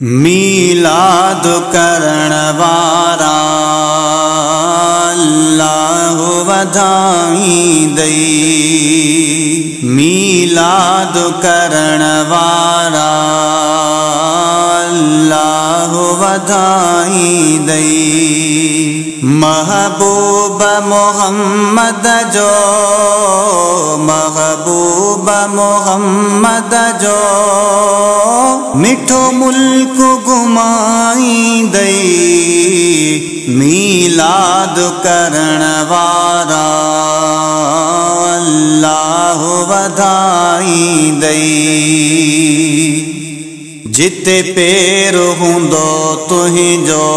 मीलाद करण वारा अल्लाह वधाई दई। मीलाद करण वारा अल्लाह वधाई दई। महबूब मोहम्मद जो महबूब मोहम्मद जो मिठो मुल्क घुमाई दई। मीलाद करण वारा अल्लाह वधाई दई। जिते पेर हुंदो तुहिंजो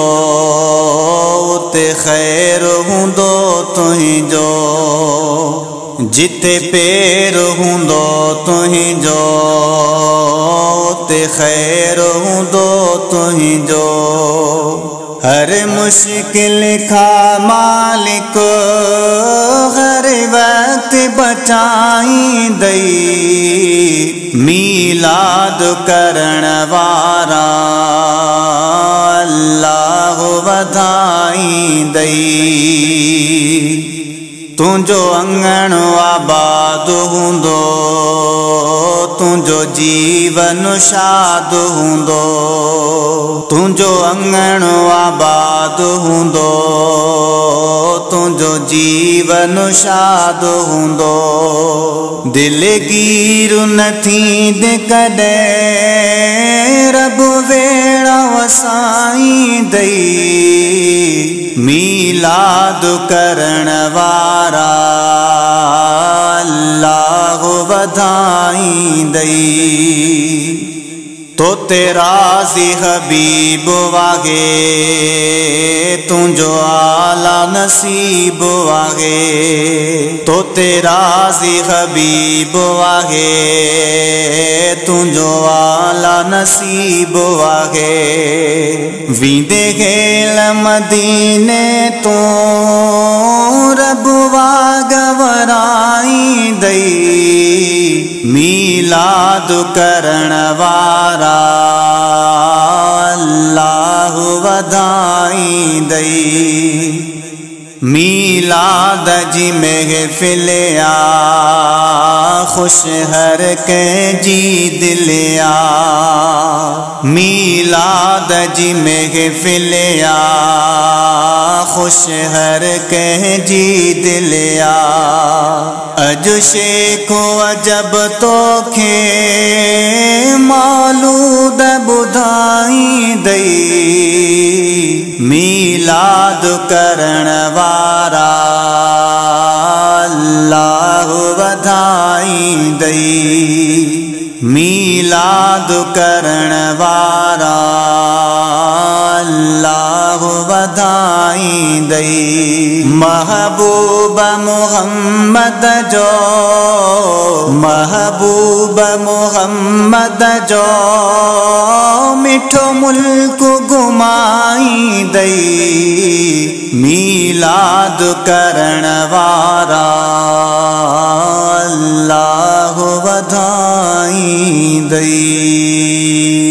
उते खैर हुंदो तुहिंजो। जिते पेर हुंदो तुहिंजो उते खैर हुंदो तुहिंजो। हर मुश्किल खा मालिक हर वक्त बचाई दई। मीलाद करण वारा अल्लाह वधाई दई। तुंजो अंगण आबाद हुंदो तुंजो जीवन शाद हुंदो। तुंजो अंगण आबाद हुंदो तुंजो जीवन शाद हुंदो। दिल गीर न थींदे कदे रब वेड़ा वसाई दई। मीलाद करण वारा अल्लाह वधाई दई। तो तेरा सी हबीब वागे तुंजो आला नसीब वागे। तो तेरा सी हबीब वागे तुंजो आला नसीब वागे। वींदे गेल मदीने तो रब वागवराई दई। मीलाद करण वारा अल्लाह वधाई दई। मीलाद जी महफिलिया खुश हर के जी दिलिया। मीलाद जी महफिलिया खुश हर के जी दिलिया। अज शेखो अजब तोखे मौलूद बुधाई दई। मीलाद करण वारा अल्लाह वधाई दई। मीलाद करण वारा अल्लाह वधाई दई। महबूब मोहम्मद जो महबूब मोहम्मद जो मिठो मुल्क घुमाई दई। मीलाद करण वारा अल्लाह वधाई दई।